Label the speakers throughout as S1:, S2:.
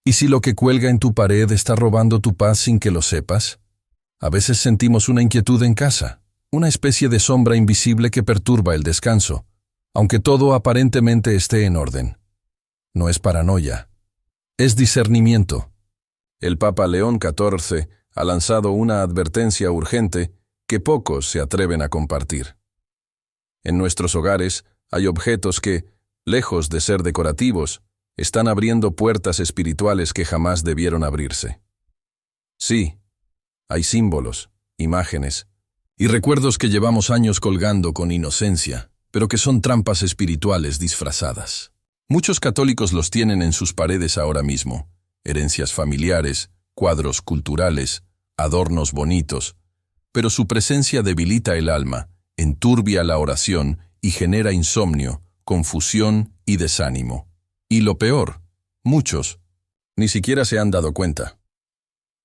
S1: ¿Y si lo que cuelga en tu pared está robando tu paz sin que lo sepas? A veces sentimos una inquietud en casa, una especie de sombra invisible que perturba el descanso, aunque todo aparentemente esté en orden. No es paranoia, es discernimiento. El Papa León XIV ha lanzado una advertencia urgente que pocos se atreven a compartir. En nuestros hogares hay objetos que, lejos de ser decorativos, están abriendo puertas espirituales que jamás debieron abrirse. Sí, hay símbolos, imágenes y recuerdos que llevamos años colgando con inocencia, pero que son trampas espirituales disfrazadas. Muchos católicos los tienen en sus paredes ahora mismo, herencias familiares, cuadros culturales, adornos bonitos, pero su presencia debilita el alma, enturbia la oración y genera insomnio, confusión y desánimo. Y lo peor, muchos ni siquiera se han dado cuenta.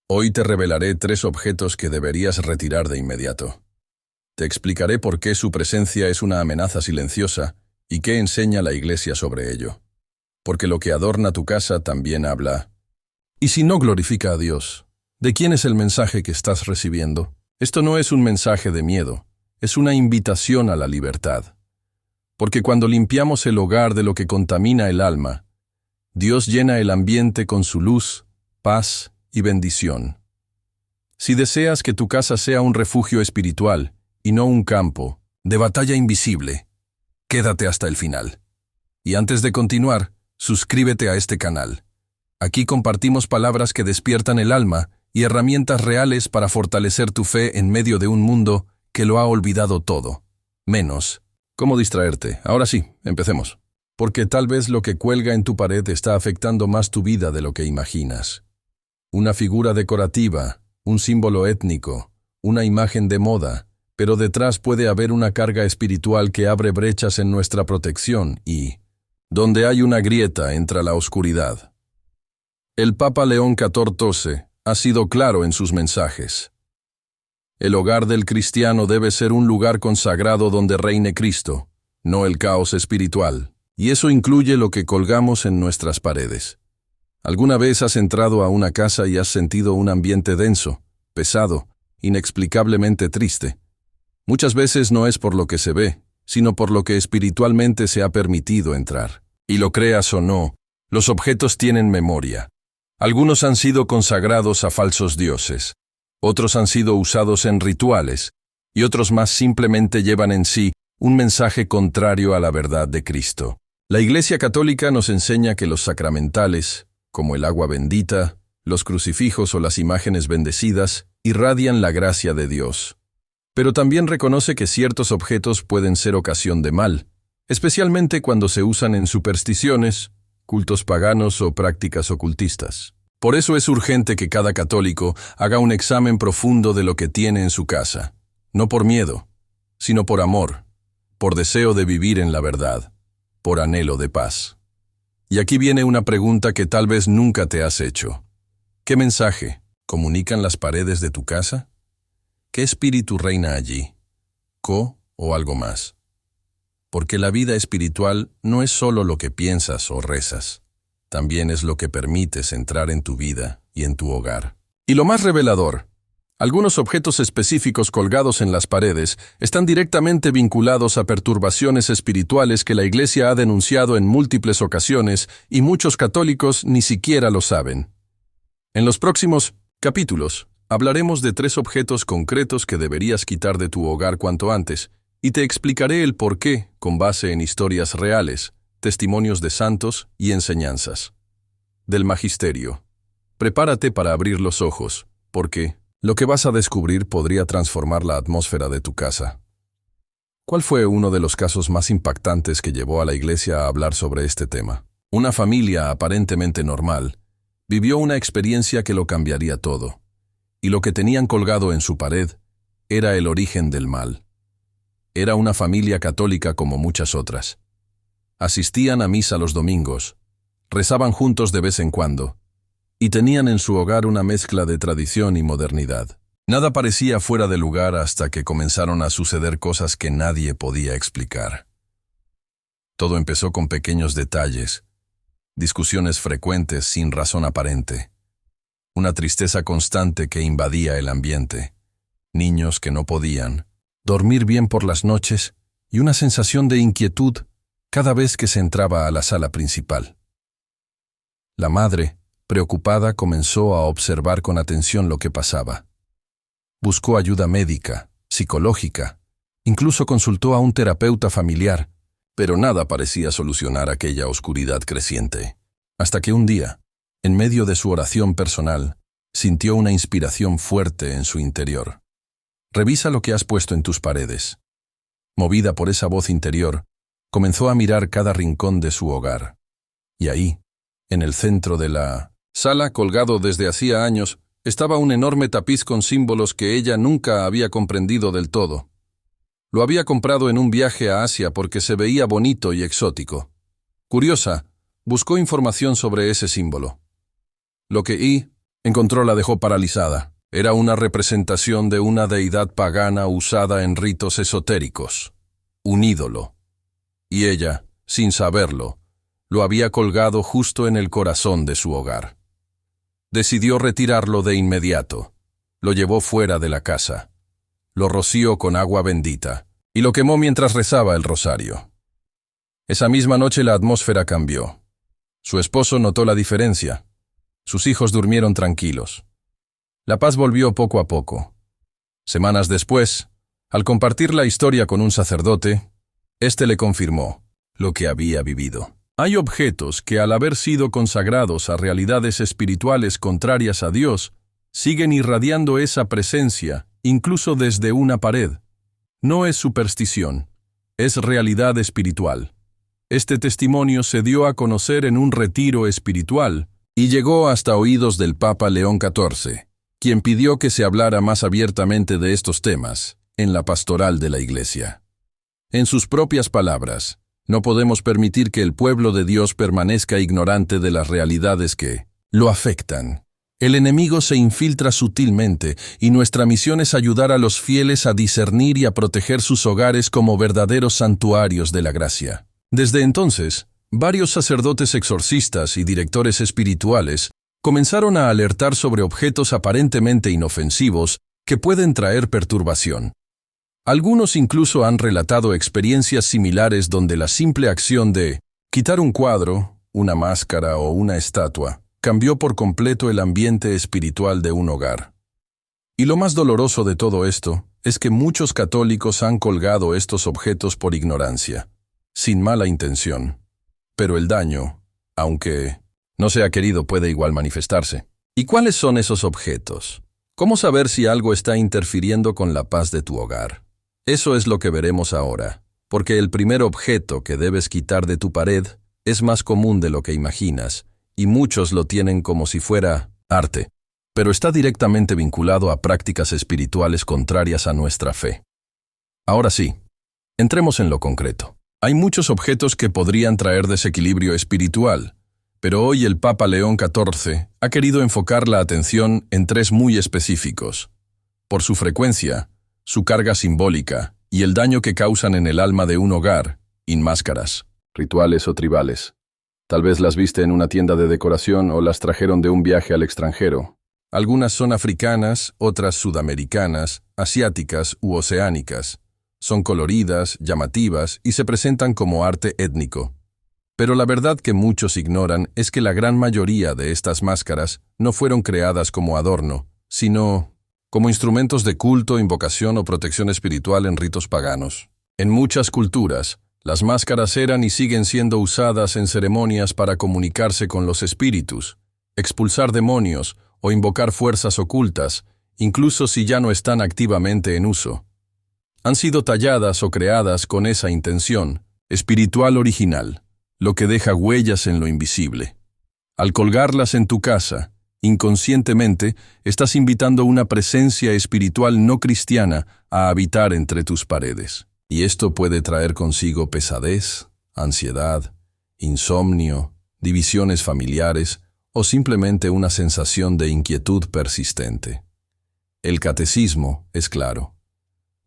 S1: Hoy te revelaré 3 objetos que deberías retirar de inmediato. Te explicaré por qué su presencia es una amenaza silenciosa y qué enseña la Iglesia sobre ello. Porque lo que adorna tu casa también habla. ¿Y si no glorifica a Dios? ¿De quién es el mensaje que estás recibiendo? Esto no es un mensaje de miedo, es una invitación a la libertad. Porque cuando limpiamos el hogar de lo que contamina el alma, Dios llena el ambiente con su luz, paz y bendición. Si deseas que tu casa sea un refugio espiritual y no un campo de batalla invisible, quédate hasta el final. Y antes de continuar, suscríbete a este canal. Aquí compartimos palabras que despiertan el alma y herramientas reales para fortalecer tu fe en medio de un mundo que lo ha olvidado todo, menos cómo distraerte. Ahora sí, empecemos. Porque tal vez lo que cuelga en tu pared está afectando más tu vida de lo que imaginas. Una figura decorativa, un símbolo étnico, una imagen de moda, pero detrás puede haber una carga espiritual que abre brechas en nuestra protección y, donde hay una grieta, entra la oscuridad. El Papa León XIV ha sido claro en sus mensajes. El hogar del cristiano debe ser un lugar consagrado donde reine Cristo, no el caos espiritual, y eso incluye lo que colgamos en nuestras paredes. ¿Alguna vez has entrado a una casa y has sentido un ambiente denso, pesado, inexplicablemente triste? Muchas veces no es por lo que se ve, sino por lo que espiritualmente se ha permitido entrar. Y lo creas o no, los objetos tienen memoria. Algunos han sido consagrados a falsos dioses, otros han sido usados en rituales, y otros más simplemente llevan en sí un mensaje contrario a la verdad de Cristo. La Iglesia Católica nos enseña que los sacramentales, como el agua bendita, los crucifijos o las imágenes bendecidas, irradian la gracia de Dios. Pero también reconoce que ciertos objetos pueden ser ocasión de mal, especialmente cuando se usan en supersticiones, cultos paganos o prácticas ocultistas. Por eso es urgente que cada católico haga un examen profundo de lo que tiene en su casa, no por miedo, sino por amor, por deseo de vivir en la verdad, por anhelo de paz. Y aquí viene una pregunta que tal vez nunca te has hecho. ¿Qué mensaje comunican las paredes de tu casa? ¿Qué espíritu reina allí? ¿O algo más? Porque la vida espiritual no es solo lo que piensas o rezas, también es lo que permites entrar en tu vida y en tu hogar. Y lo más revelador, algunos objetos específicos colgados en las paredes están directamente vinculados a perturbaciones espirituales que la Iglesia ha denunciado en múltiples ocasiones y muchos católicos ni siquiera lo saben. En los próximos capítulos hablaremos de 3 objetos concretos que deberías quitar de tu hogar cuanto antes, y te explicaré el por qué con base en historias reales, testimonios de santos y enseñanzas del magisterio. Prepárate para abrir los ojos, porque lo que vas a descubrir podría transformar la atmósfera de tu casa. ¿Cuál fue uno de los casos más impactantes que llevó a la Iglesia a hablar sobre este tema? Una familia aparentemente normal vivió una experiencia que lo cambiaría todo, y lo que tenían colgado en su pared era el origen del mal. Era una familia católica como muchas otras. Asistían a misa los domingos, rezaban juntos de vez en cuando, y tenían en su hogar una mezcla de tradición y modernidad. Nada parecía fuera de lugar hasta que comenzaron a suceder cosas que nadie podía explicar. Todo empezó con pequeños detalles, discusiones frecuentes sin razón aparente, una tristeza constante que invadía el ambiente, niños que no podían dormir bien por las noches y una sensación de inquietud cada vez que se entraba a la sala principal. La madre, preocupada, comenzó a observar con atención lo que pasaba. Buscó ayuda médica, psicológica, incluso consultó a un terapeuta familiar, pero nada parecía solucionar aquella oscuridad creciente. Hasta que un día, en medio de su oración personal, sintió una inspiración fuerte en su interior. Revisa lo que has puesto en tus paredes. Movida por esa voz interior, comenzó a mirar cada rincón de su hogar. Y ahí, en el centro de la sala, colgado desde hacía años, estaba un enorme tapiz con símbolos que ella nunca había comprendido del todo. Lo había comprado en un viaje a Asia porque se veía bonito y exótico. Curiosa, buscó información sobre ese símbolo. Lo que encontró la dejó paralizada. Era una representación de una deidad pagana usada en ritos esotéricos. Un ídolo. Y ella, sin saberlo, lo había colgado justo en el corazón de su hogar. Decidió retirarlo de inmediato. Lo llevó fuera de la casa. Lo roció con agua bendita y lo quemó mientras rezaba el rosario. Esa misma noche la atmósfera cambió. Su esposo notó la diferencia. Sus hijos durmieron tranquilos. La paz volvió poco a poco. Semanas después, al compartir la historia con un sacerdote, éste le confirmó lo que había vivido. Hay objetos que, al haber sido consagrados a realidades espirituales contrarias a Dios, siguen irradiando esa presencia, incluso desde una pared. No es superstición, es realidad espiritual. Este testimonio se dio a conocer en un retiro espiritual y llegó hasta oídos del Papa León XIV, quien pidió que se hablara más abiertamente de estos temas en la pastoral de la Iglesia. En sus propias palabras, no podemos permitir que el pueblo de Dios permanezca ignorante de las realidades que lo afectan. El enemigo se infiltra sutilmente y nuestra misión es ayudar a los fieles a discernir y a proteger sus hogares como verdaderos santuarios de la gracia. Desde entonces, varios sacerdotes exorcistas y directores espirituales comenzaron a alertar sobre objetos aparentemente inofensivos que pueden traer perturbación. Algunos incluso han relatado experiencias similares donde la simple acción de quitar un cuadro, una máscara o una estatua cambió por completo el ambiente espiritual de un hogar. Y lo más doloroso de todo esto es que muchos católicos han colgado estos objetos por ignorancia, sin mala intención. Pero el daño, aunque no sea querido, puede igual manifestarse. ¿Y cuáles son esos objetos? ¿Cómo saber si algo está interfiriendo con la paz de tu hogar? Eso es lo que veremos ahora, porque el primer objeto que debes quitar de tu pared es más común de lo que imaginas, y muchos lo tienen como si fuera arte, pero está directamente vinculado a prácticas espirituales contrarias a nuestra fe. Ahora sí, entremos en lo concreto. Hay muchos objetos que podrían traer desequilibrio espiritual, pero hoy el Papa León XIV ha querido enfocar la atención en tres muy específicos, por su frecuencia, su carga simbólica y el daño que causan en el alma de un hogar, máscaras, rituales o tribales. Tal vez las viste en una tienda de decoración o las trajeron de un viaje al extranjero. Algunas son africanas, otras sudamericanas, asiáticas u oceánicas. Son coloridas, llamativas y se presentan como arte étnico. Pero la verdad que muchos ignoran es que la gran mayoría de estas máscaras no fueron creadas como adorno, sino como instrumentos de culto, invocación o protección espiritual en ritos paganos. En muchas culturas, las máscaras eran y siguen siendo usadas en ceremonias para comunicarse con los espíritus, expulsar demonios o invocar fuerzas ocultas, incluso si ya no están activamente en uso. Han sido talladas o creadas con esa intención espiritual original, lo que deja huellas en lo invisible. Al colgarlas en tu casa, inconscientemente, estás invitando una presencia espiritual no cristiana a habitar entre tus paredes. Y esto puede traer consigo pesadez, ansiedad, insomnio, divisiones familiares o simplemente una sensación de inquietud persistente. El catecismo es claro.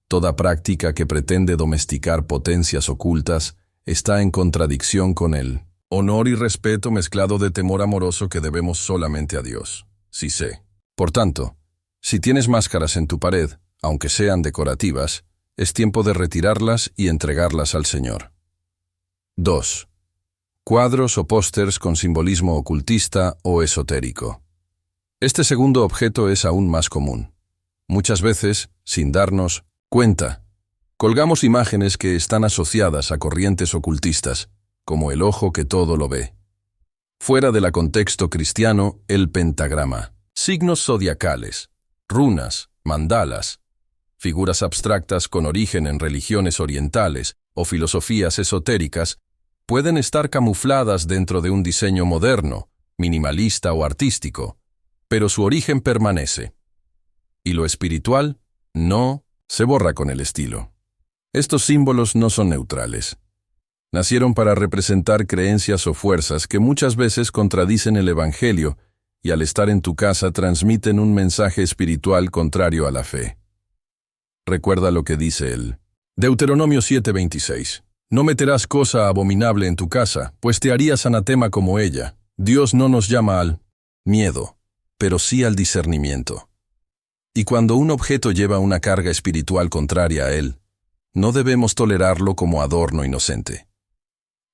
S1: Toda práctica que pretende domesticar potencias ocultas está en contradicción con el Honor y respeto mezclado de temor amoroso que debemos solamente a Dios. Sí sé. Por tanto, si tienes máscaras en tu pared, aunque sean decorativas, es tiempo de retirarlas y entregarlas al Señor. 2. Cuadros o pósters con simbolismo ocultista o esotérico. Este segundo objeto es aún más común. Muchas veces, sin darnos cuenta, colgamos imágenes que están asociadas a corrientes ocultistas, como el ojo que todo lo ve. Fuera del contexto cristiano, el pentagrama, signos zodiacales, runas, mandalas, figuras abstractas con origen en religiones orientales o filosofías esotéricas, pueden estar camufladas dentro de un diseño moderno, minimalista o artístico, pero su origen permanece. Y lo espiritual no se borra con el estilo. Estos símbolos no son neutrales. Nacieron para representar creencias o fuerzas que muchas veces contradicen el Evangelio y al estar en tu casa transmiten un mensaje espiritual contrario a la fe. Recuerda lo que dice él. Deuteronomio 7:26. No meterás cosa abominable en tu casa, pues te harías anatema como ella. Dios no nos llama al miedo, pero sí al discernimiento. Y cuando un objeto lleva una carga espiritual contraria a él, no debemos tolerarlo como adorno inocente.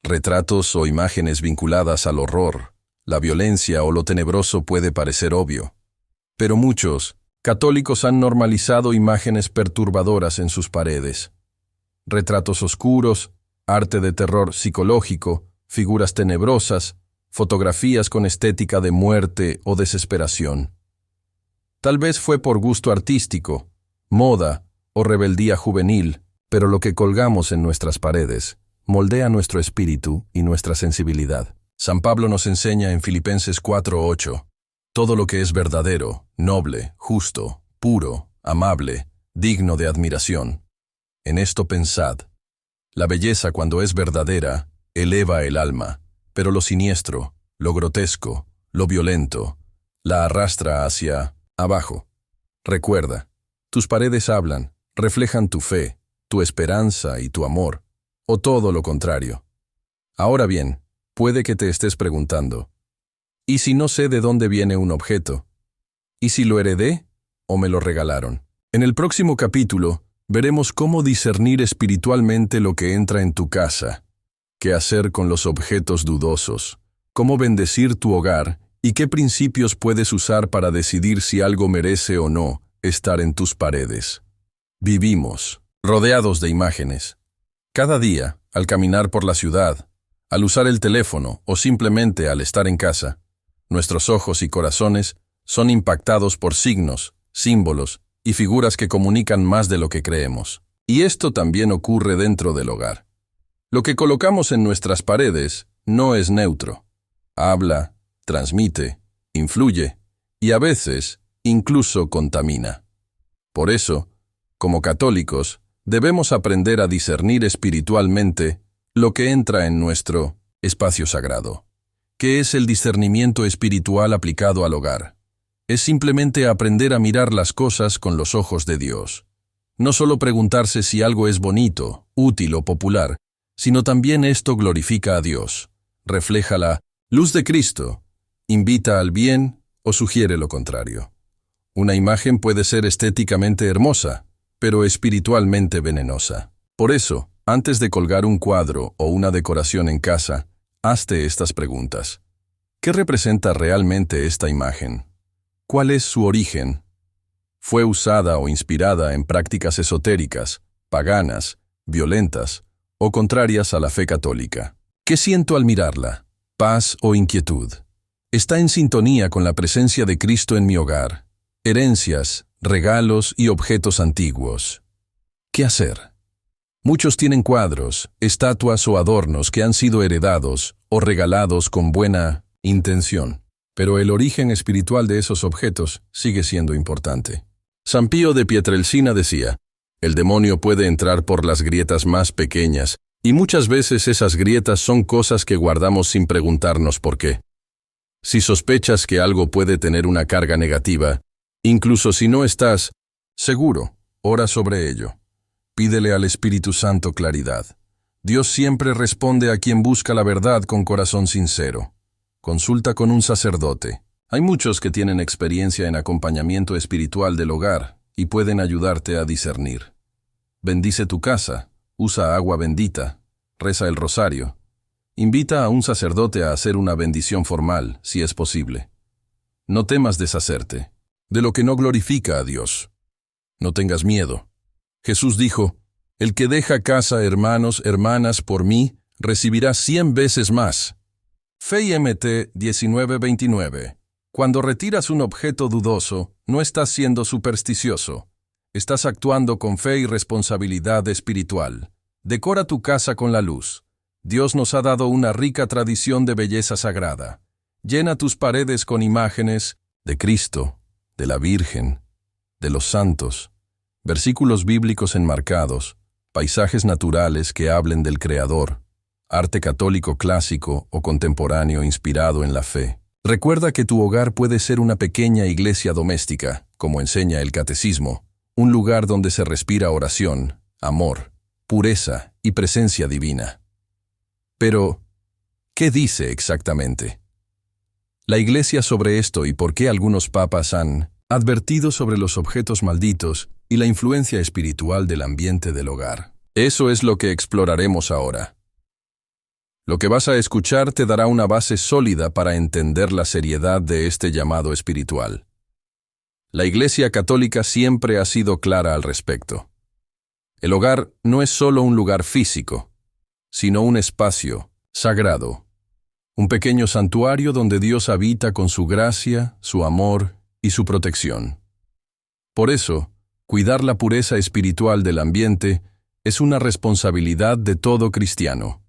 S1: Retratos o imágenes vinculadas al horror, la violencia o lo tenebroso puede parecer obvio, pero muchos católicos han normalizado imágenes perturbadoras en sus paredes. Retratos oscuros, arte de terror psicológico, figuras tenebrosas, fotografías con estética de muerte o desesperación. Tal vez fue por gusto artístico, moda o rebeldía juvenil, pero lo que colgamos en nuestras paredes moldea nuestro espíritu y nuestra sensibilidad. San Pablo nos enseña en Filipenses 4:8, todo lo que es verdadero, noble, justo, puro, amable, digno de admiración. En esto pensad. La belleza cuando es verdadera, eleva el alma, pero lo siniestro, lo grotesco, lo violento, la arrastra hacia abajo. Recuerda, tus paredes hablan, reflejan tu fe, tu esperanza y tu amor, o todo lo contrario. Ahora bien, puede que te estés preguntando, ¿y si no sé de dónde viene un objeto? ¿Y si lo heredé o me lo regalaron? En el próximo capítulo, veremos cómo discernir espiritualmente lo que entra en tu casa, qué hacer con los objetos dudosos, cómo bendecir tu hogar y qué principios puedes usar para decidir si algo merece o no estar en tus paredes. Vivimos rodeados de imágenes. Cada día, al caminar por la ciudad, al usar el teléfono o simplemente al estar en casa, nuestros ojos y corazones son impactados por signos, símbolos y figuras que comunican más de lo que creemos. Y esto también ocurre dentro del hogar. Lo que colocamos en nuestras paredes no es neutro. Habla, transmite, influye y a veces incluso contamina. Por eso, como católicos, debemos aprender a discernir espiritualmente lo que entra en nuestro espacio sagrado. ¿Qué es el discernimiento espiritual aplicado al hogar? Es simplemente aprender a mirar las cosas con los ojos de Dios. No solo preguntarse si algo es bonito, útil o popular, sino también esto glorifica a Dios, refleja la luz de Cristo, invita al bien o sugiere lo contrario. Una imagen puede ser estéticamente hermosa, pero espiritualmente venenosa. Por eso, antes de colgar un cuadro o una decoración en casa, hazte estas preguntas. ¿Qué representa realmente esta imagen? ¿Cuál es su origen? ¿Fue usada o inspirada en prácticas esotéricas, paganas, violentas o contrarias a la fe católica? ¿Qué siento al mirarla? ¿Paz o inquietud? ¿Está en sintonía con la presencia de Cristo en mi hogar? Herencias, regalos y objetos antiguos. ¿Qué hacer? Muchos tienen cuadros, estatuas o adornos que han sido heredados o regalados con buena intención, pero el origen espiritual de esos objetos sigue siendo importante. San Pío de Pietrelcina decía, el demonio puede entrar por las grietas más pequeñas, y muchas veces esas grietas son cosas que guardamos sin preguntarnos por qué. Si sospechas que algo puede tener una carga negativa, incluso si no estás seguro, ora sobre ello. Pídele al Espíritu Santo claridad. Dios siempre responde a quien busca la verdad con corazón sincero. Consulta con un sacerdote. Hay muchos que tienen experiencia en acompañamiento espiritual del hogar y pueden ayudarte a discernir. Bendice tu casa, usa agua bendita, reza el rosario. Invita a un sacerdote a hacer una bendición formal, si es posible. No temas deshacerte de lo que no glorifica a Dios. No tengas miedo. Jesús dijo, «El que deja casa, hermanos, hermanas, por mí, recibirá 100 veces más». Fe MT 19:29. Cuando retiras un objeto dudoso, no estás siendo supersticioso. Estás actuando con fe y responsabilidad espiritual. Decora tu casa con la luz. Dios nos ha dado una rica tradición de belleza sagrada. Llena tus paredes con imágenes de Cristo, de la Virgen, de los santos, versículos bíblicos enmarcados, paisajes naturales que hablen del Creador, arte católico clásico o contemporáneo inspirado en la fe. Recuerda que tu hogar puede ser una pequeña iglesia doméstica, como enseña el Catecismo, un lugar donde se respira oración, amor, pureza y presencia divina. Pero, ¿qué dice exactamente la Iglesia sobre esto y por qué algunos papas han advertido sobre los objetos malditos y la influencia espiritual del ambiente del hogar? Eso es lo que exploraremos ahora. Lo que vas a escuchar te dará una base sólida para entender la seriedad de este llamado espiritual. La Iglesia Católica siempre ha sido clara al respecto. El hogar no es solo un lugar físico, sino un espacio sagrado, un pequeño santuario donde Dios habita con su gracia, su amor y su protección. Por eso, cuidar la pureza espiritual del ambiente es una responsabilidad de todo cristiano.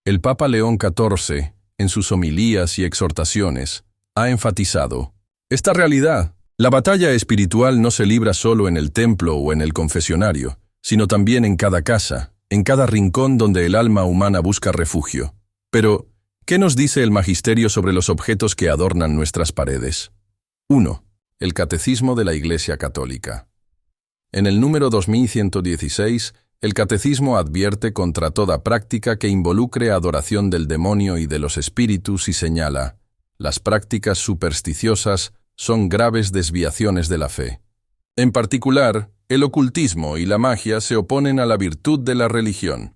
S1: El Papa León XIV, en sus homilías y exhortaciones, ha enfatizado esta realidad. La batalla espiritual no se libra solo en el templo o en el confesionario, sino también en cada casa, en cada rincón donde el alma humana busca refugio. Pero, ¿qué nos dice el Magisterio sobre los objetos que adornan nuestras paredes? 1. El Catecismo de la Iglesia Católica. En el número 2116, el Catecismo advierte contra toda práctica que involucre adoración del demonio y de los espíritus y señala, las prácticas supersticiosas son graves desviaciones de la fe. En particular, el ocultismo y la magia se oponen a la virtud de la religión.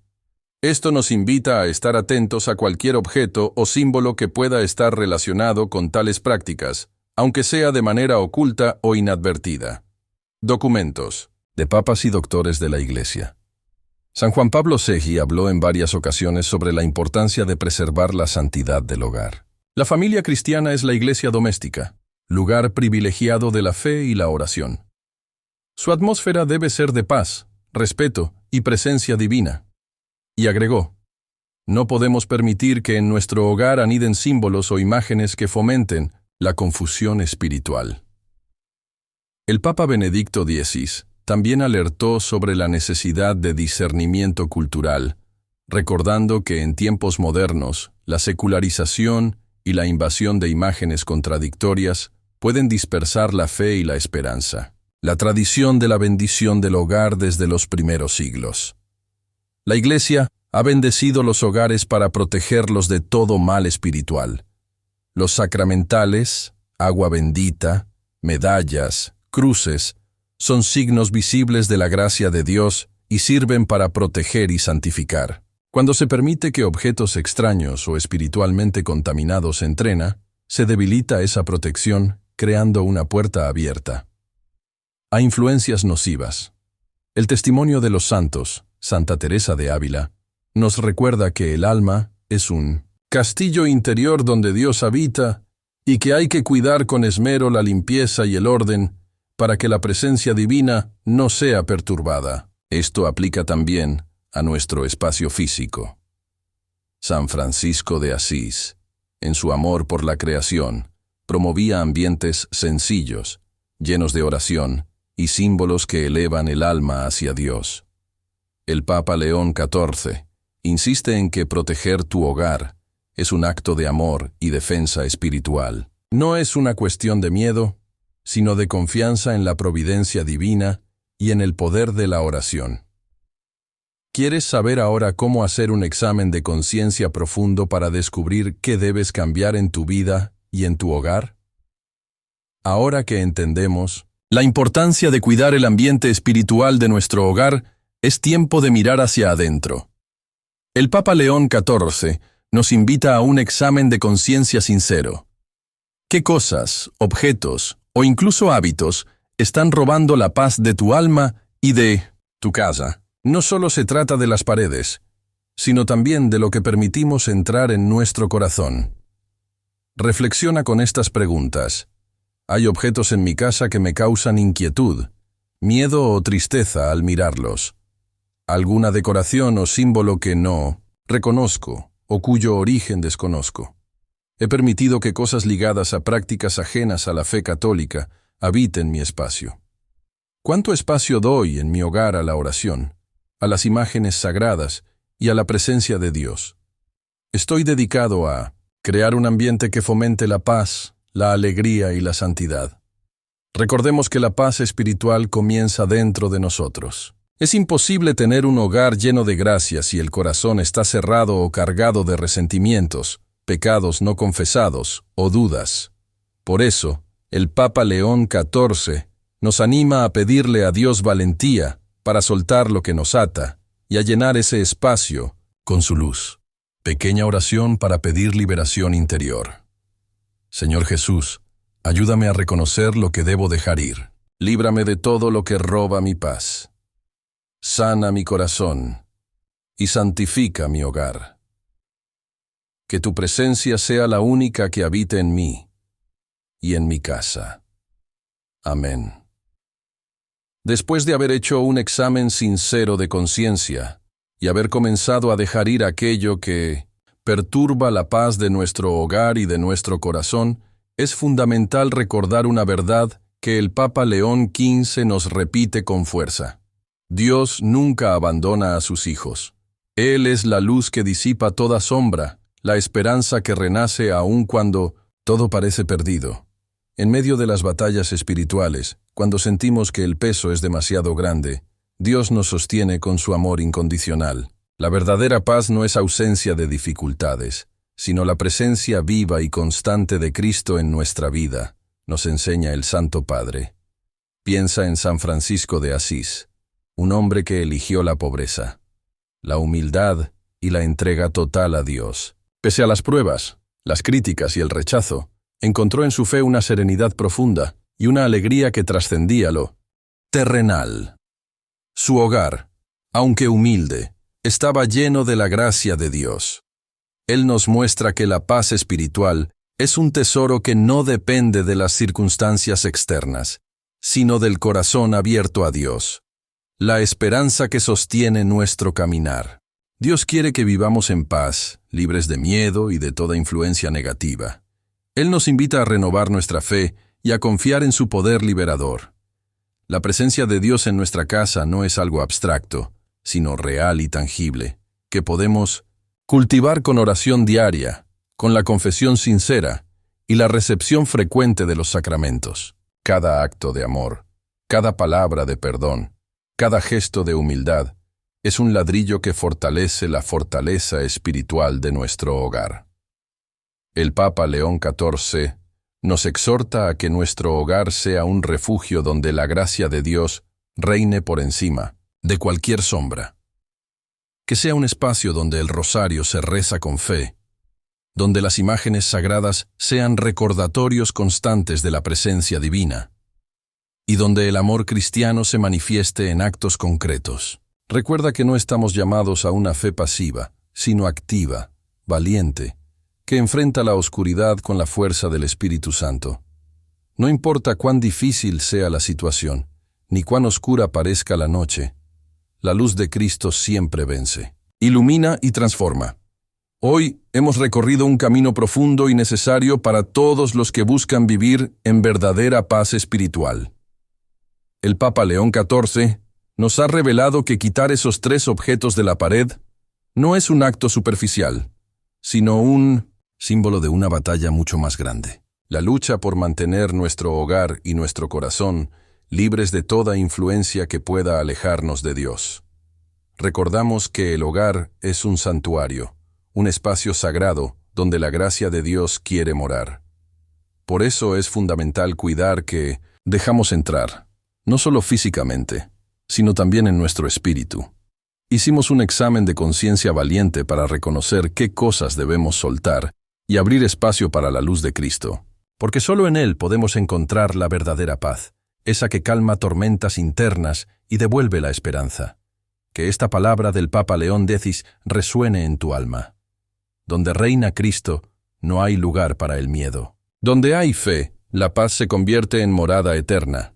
S1: Esto nos invita a estar atentos a cualquier objeto o símbolo que pueda estar relacionado con tales prácticas, aunque sea de manera oculta o inadvertida. Documentos de papas y doctores de la Iglesia. San Juan Pablo II habló en varias ocasiones sobre la importancia de preservar la santidad del hogar. La familia cristiana es la iglesia doméstica, lugar privilegiado de la fe y la oración. Su atmósfera debe ser de paz, respeto y presencia divina. Y agregó, no podemos permitir que en nuestro hogar aniden símbolos o imágenes que fomenten la confusión espiritual. El Papa Benedicto XVI también alertó sobre la necesidad de discernimiento cultural, recordando que en tiempos modernos, la secularización y la invasión de imágenes contradictorias pueden dispersar la fe y la esperanza. La tradición de la bendición del hogar desde los primeros siglos. La Iglesia ha bendecido los hogares para protegerlos de todo mal espiritual. Los sacramentales, agua bendita, medallas, cruces, son signos visibles de la gracia de Dios y sirven para proteger y santificar. Cuando se permite que objetos extraños o espiritualmente contaminados entren, se debilita esa protección, creando una puerta abierta a influencias nocivas. El testimonio de los santos, Santa Teresa de Ávila, nos recuerda que el alma es un castillo interior donde Dios habita y que hay que cuidar con esmero la limpieza y el orden para que la presencia divina no sea perturbada. Esto aplica también a nuestro espacio físico. San Francisco de Asís, en su amor por la creación, promovía ambientes sencillos, llenos de oración y símbolos que elevan el alma hacia Dios. El Papa León XIV insiste en que proteger tu hogar es un acto de amor y defensa espiritual. No es una cuestión de miedo, sino de confianza en la providencia divina y en el poder de la oración. ¿Quieres saber ahora cómo hacer un examen de conciencia profundo para descubrir qué debes cambiar en tu vida y en tu hogar? Ahora que entendemos la importancia de cuidar el ambiente espiritual de nuestro hogar, es tiempo de mirar hacia adentro. El Papa León XIV nos invita a un examen de conciencia sincero. ¿Qué cosas, objetos o incluso hábitos están robando la paz de tu alma y de tu casa? No solo se trata de las paredes, sino también de lo que permitimos entrar en nuestro corazón. Reflexiona con estas preguntas. ¿Hay objetos en mi casa que me causan inquietud, miedo o tristeza al mirarlos? ¿Alguna decoración o símbolo que no reconozco o cuyo origen desconozco? He permitido que cosas ligadas a prácticas ajenas a la fe católica habiten mi espacio. ¿Cuánto espacio doy en mi hogar a la oración, a las imágenes sagradas y a la presencia de Dios? Estoy dedicado a crear un ambiente que fomente la paz, la alegría y la santidad. Recordemos que la paz espiritual comienza dentro de nosotros. Es imposible tener un hogar lleno de gracia si el corazón está cerrado o cargado de resentimientos, pecados no confesados o dudas. Por eso, el Papa León XIV nos anima a pedirle a Dios valentía para soltar lo que nos ata y a llenar ese espacio con su luz. Pequeña oración para pedir liberación interior. Señor Jesús, ayúdame a reconocer lo que debo dejar ir. Líbrame de todo lo que roba mi paz. Sana mi corazón y santifica mi hogar. Que tu presencia sea la única que habite en mí y en mi casa. Amén. Después de haber hecho un examen sincero de conciencia y haber comenzado a dejar ir aquello que perturba la paz de nuestro hogar y de nuestro corazón, es fundamental recordar una verdad que el Papa León XV nos repite con fuerza. Dios nunca abandona a sus hijos. Él es la luz que disipa toda sombra, la esperanza que renace aun cuando todo parece perdido. En medio de las batallas espirituales, cuando sentimos que el peso es demasiado grande, Dios nos sostiene con su amor incondicional. La verdadera paz no es ausencia de dificultades, sino la presencia viva y constante de Cristo en nuestra vida, nos enseña el Santo Padre. Piensa en San Francisco de Asís, un hombre que eligió la pobreza, la humildad y la entrega total a Dios. Pese a las pruebas, las críticas y el rechazo, encontró en su fe una serenidad profunda y una alegría que trascendía lo terrenal. Su hogar, aunque humilde, estaba lleno de la gracia de Dios. Él nos muestra que la paz espiritual es un tesoro que no depende de las circunstancias externas, sino del corazón abierto a Dios. La esperanza que sostiene nuestro caminar. Dios quiere que vivamos en paz, libres de miedo y de toda influencia negativa. Él nos invita a renovar nuestra fe y a confiar en su poder liberador. La presencia de Dios en nuestra casa no es algo abstracto, sino real y tangible, que podemos cultivar con oración diaria, con la confesión sincera y la recepción frecuente de los sacramentos. Cada acto de amor, cada palabra de perdón, cada gesto de humildad, es un ladrillo que fortalece la fortaleza espiritual de nuestro hogar. El Papa León XIV nos exhorta a que nuestro hogar sea un refugio donde la gracia de Dios reine por encima de cualquier sombra. Que sea un espacio donde el rosario se reza con fe, donde las imágenes sagradas sean recordatorios constantes de la presencia divina, y donde el amor cristiano se manifieste en actos concretos. Recuerda que no estamos llamados a una fe pasiva, sino activa, valiente, que enfrenta la oscuridad con la fuerza del Espíritu Santo. No importa cuán difícil sea la situación, ni cuán oscura parezca la noche, la luz de Cristo siempre vence, ilumina y transforma. Hoy hemos recorrido un camino profundo y necesario para todos los que buscan vivir en verdadera paz espiritual. El Papa León XIV nos ha revelado que quitar esos 3 objetos de la pared no es un acto superficial, sino un símbolo de una batalla mucho más grande. La lucha por mantener nuestro hogar y nuestro corazón libres de toda influencia que pueda alejarnos de Dios. recordamos que el hogar es un santuario, un espacio sagrado donde la gracia de Dios quiere morar. Por eso es fundamental cuidar que dejamos entrar, no solo físicamente, sino también en nuestro espíritu. Hicimos un examen de conciencia valiente para reconocer qué cosas debemos soltar y abrir espacio para la luz de Cristo, porque solo en Él podemos encontrar la verdadera paz, esa que calma tormentas internas y devuelve la esperanza. Que esta palabra del Papa León X resuene en tu alma. Donde reina Cristo, no hay lugar para el miedo. Donde hay fe, la paz se convierte en morada eterna.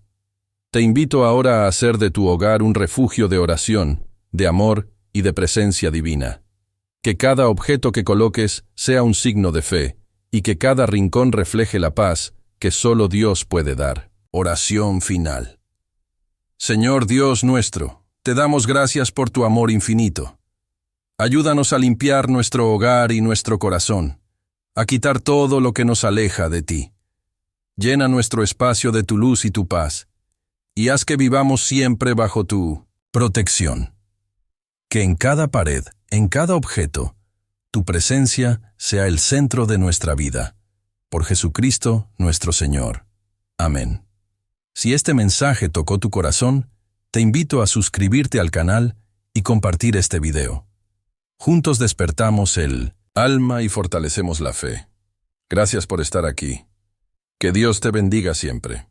S1: Te invito ahora a hacer de tu hogar un refugio de oración, de amor y de presencia divina. Que cada objeto que coloques sea un signo de fe, y que cada rincón refleje la paz que solo Dios puede dar. Oración final. Señor Dios nuestro, te damos gracias por tu amor infinito. Ayúdanos a limpiar nuestro hogar y nuestro corazón, a quitar todo lo que nos aleja de ti. Llena nuestro espacio de tu luz y tu paz, y haz que vivamos siempre bajo tu protección. Que en cada pared, en cada objeto, tu presencia sea el centro de nuestra vida. Por Jesucristo nuestro Señor. Amén. Si este mensaje tocó tu corazón, te invito a suscribirte al canal y compartir este video. Juntos despertamos el alma y fortalecemos la fe. Gracias por estar aquí. Que Dios te bendiga siempre.